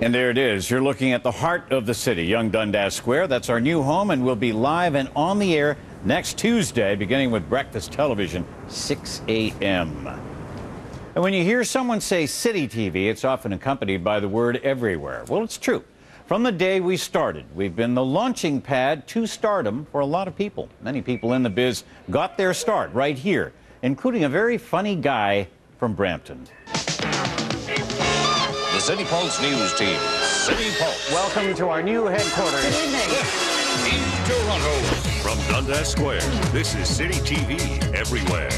And there it is. You're looking at the heart of the city, Young Dundas Square. That's our new home, and we'll be live and on the air next Tuesday, beginning with breakfast television, 6 a.m. And when you hear someone say City TV, it's often accompanied by the word everywhere. Well, it's true. From the day we started, we've been the launching pad to stardom for a lot of people. Many people in the biz got their start right here, including a very funny guy from Brampton. The City Pulse News Team. City Pulse. Welcome to our new headquarters. Good evening. In Toronto. From Dundas Square, this is City TV Everywhere.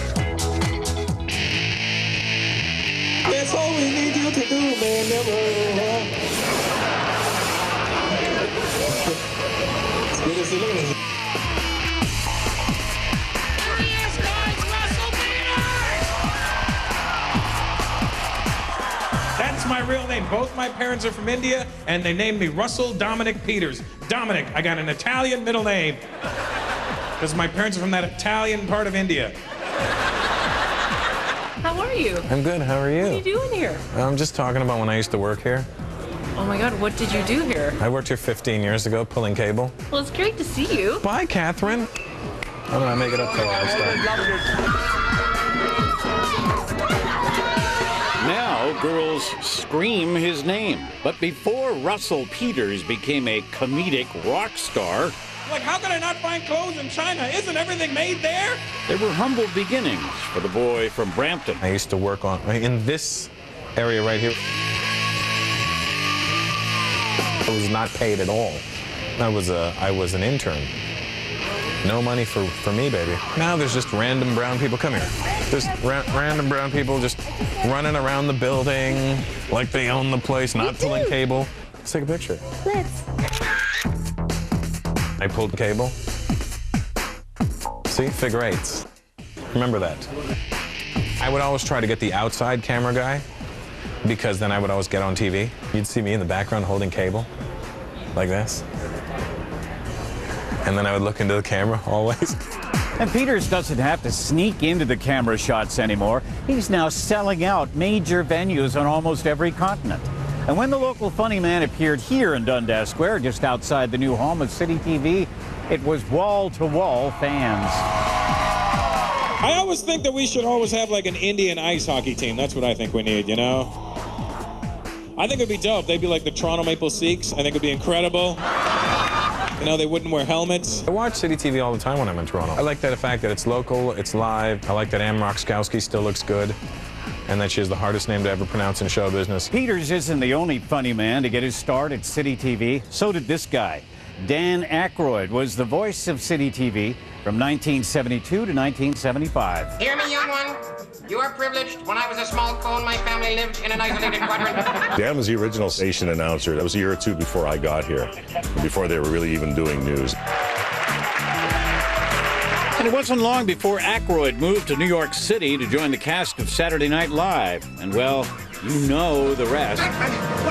That's all we need you to do, man. Never. It's good as it is. That's my real name. Both my parents are from India, and they named me Russell Dominic Peters. Dominic, I got an Italian middle name. Because my parents are from that Italian part of India. How are you? I'm good. How are you? What are you doing here? I'm just talking about when I used to work here. Oh my God, what did you do here? I worked here 15 years ago, pulling cable. Well, it's great to see you. Bye, Catherine. I'm gonna make it up to her. Now, girls scream his name. But before Russell Peters became a comedic rock star, Like, how could I not find clothes in China? Isn't everything made there? there were humble beginnings for the boy from Brampton. I used to work in this area right here. I was not paid at all. I was an intern. No money for me, baby. Now there's just random brown people. Come here. There's random brown people just running around the building like they own the place, not pulling cable. Let's take a picture. Let's. I pulled cable. See, figure eights. Remember that. I would always try to get the outside camera guy because then I would always get on TV. You'd see me in the background holding cable like this. And then I would look into the camera always. And Peters doesn't have to sneak into the camera shots anymore. He's now selling out major venues on almost every continent. And when the local funny man appeared here in Dundas Square, just outside the new home of City TV, it was wall-to-wall fans. I always think that we should always have like an Indian ice hockey team. That's what I think we need, you know? I think it'd be dope. They'd be like the Toronto Maple Leafs. I think it'd be incredible. You know, they wouldn't wear helmets. I watch City TV all the time when I'm in Toronto. I like the fact that it's local, it's live. I like that Anne Roxkowski still looks good, and that she has the hardest name to ever pronounce in show business. Peters isn't the only funny man to get his start at City TV. So did this guy. Dan Aykroyd was the voice of City TV from 1972 to 1975. Hear me, young one. You are privileged. When I was a small cone, my family lived in an isolated quadrant. Dan was the original station announcer. That was a year or two before I got here, before they were really even doing news. And it wasn't long before Aykroyd moved to New York City to join the cast of Saturday Night Live. And, well, you know the rest. What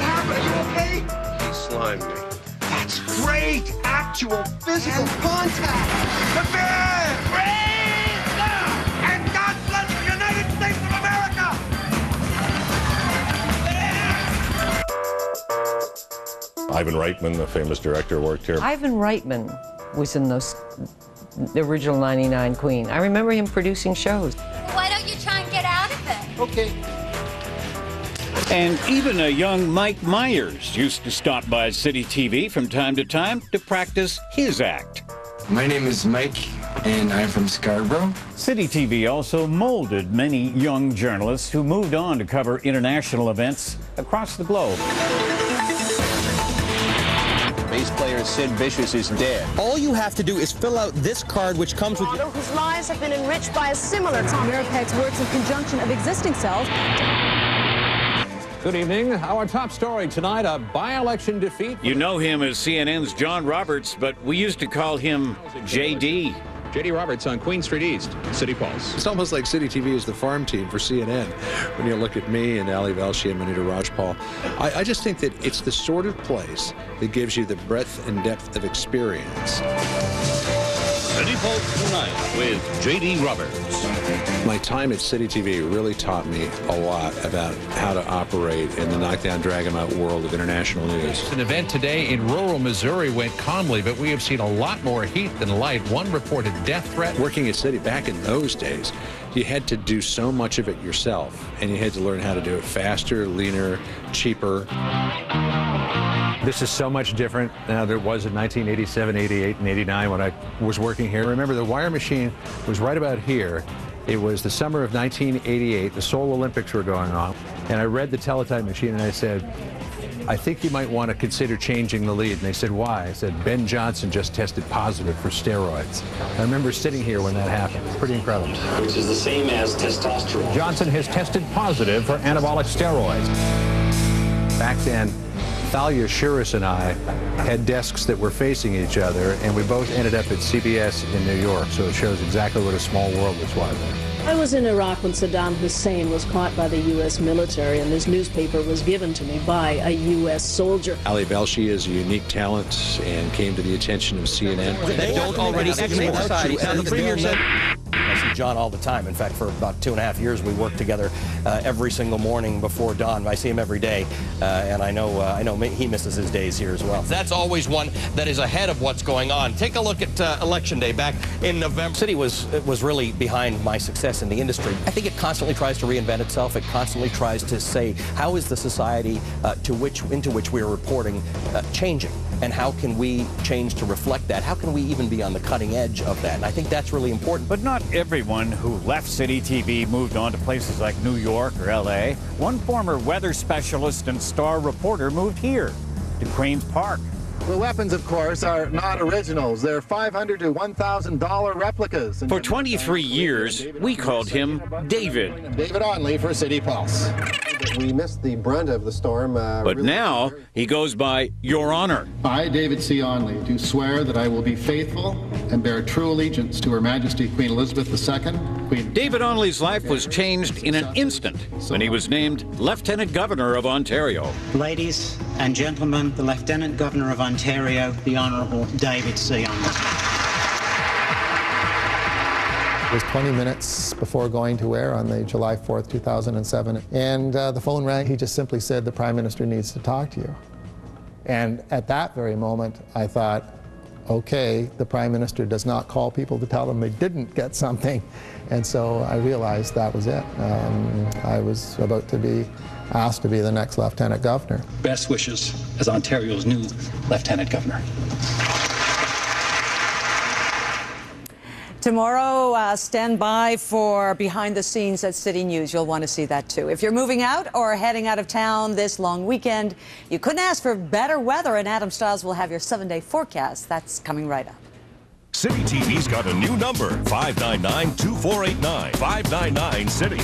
happened? Are you okay? He slimed me. That's great! Actual physical contact! The man! Praise God! And God bless the United States of America! Ivan Reitman, the famous director, worked here. Ivan Reitman was in the original 99 Queen. I remember him producing shows. Why don't you try and get out of it? Okay. And even a young Mike Myers used to stop by City TV from time to time to practice his act. My name is Mike, and I'm from Scarborough. City TV also molded many young journalists who moved on to cover international events across the globe. Bass player Sid Vicious is dead. All you have to do is fill out this card, which comes with Model whose lives have been enriched by a similar Tom Mirapek's works in conjunction of existing cells. Good evening. Our top story tonight, a by-election defeat. You know him as CNN's John Roberts, but we used to call him JD. JD Roberts on Queen Street East, City Pulse. It's almost like City TV is the farm team for CNN. When you look at me and Ali Velshi and Manita Rajpal, I just think that it's the sort of place that gives you the breadth and depth of experience. City Pulse Tonight with J.D. Roberts. My time at City TV really taught me a lot about how to operate in the knockdown, drag 'em out world of international news. An event today in rural Missouri went calmly, but we have seen a lot more heat than light. One reported death threat. Working at City back in those days, you had to do so much of it yourself, and you had to learn how to do it faster, leaner, cheaper. This is so much different now than it was in 1987, 88, and 89 when I was working here. Remember, the wire machine was right about here. It was the summer of 1988. The Seoul Olympics were going on. And I read the teletype machine and I said, I think you might want to consider changing the lead. And they said, why? I said, Ben Johnson just tested positive for steroids. I remember sitting here when that happened. It's pretty incredible. Which is the same as testosterone. Johnson has tested positive for anabolic steroids. Back then, Thalia Shuris and I had desks that were facing each other, and we both ended up at CBS in New York, so it shows exactly what a small world this was. I was in Iraq when Saddam Hussein was caught by the U.S. military, and this newspaper was given to me by a U.S. soldier. Ali Velshi is a unique talent and came to the attention of CNN. They don't already explain society. The Premier said... I see John all the time. In fact, for about 2.5 years, we worked together every single morning before dawn. I see him every day, and I know he misses his days here as well. That's always one that is ahead of what's going on. Take a look at Election Day back in November. City was really behind my success in the industry. I think it constantly tries to reinvent itself. It constantly tries to say, how is the society into which we are reporting changing? And how can we change to reflect that? How can we even be on the cutting edge of that? And I think that's really important. But not everyone who left City TV moved on to places like New York or L.A. One former weather specialist and star reporter moved here to Queen's Park. The weapons, of course, are not originals. They're $500 to $1,000 replicas. For 23 years, we called him David. David Onley for City Pulse. We missed the brunt of the storm. But now he goes by Your Honor. I, David C. Onley, do swear that I will be faithful and bear true allegiance to Her Majesty Queen Elizabeth II. David Onley's life was changed in an instant when he was named Lieutenant Governor of Ontario. Ladies and gentlemen, the Lieutenant Governor of Ontario, the Honourable David C. Onley. It was 20 minutes before going to air on the July 4th, 2007, and the phone rang. He just simply said, the Prime Minister needs to talk to you. And at that very moment, I thought, okay, the Prime Minister does not call people to tell them they didn't get something. And so I realized that was it. I was about to be asked to be the next Lieutenant Governor. Best wishes as Ontario's new Lieutenant Governor. Tomorrow, stand by for Behind the Scenes at City News. You'll want to see that, too. If you're moving out or heading out of town this long weekend, you couldn't ask for better weather, and Adam Stiles will have your 7-day forecast. That's coming right up. City TV's got a new number, 599-2489, 599-CITY.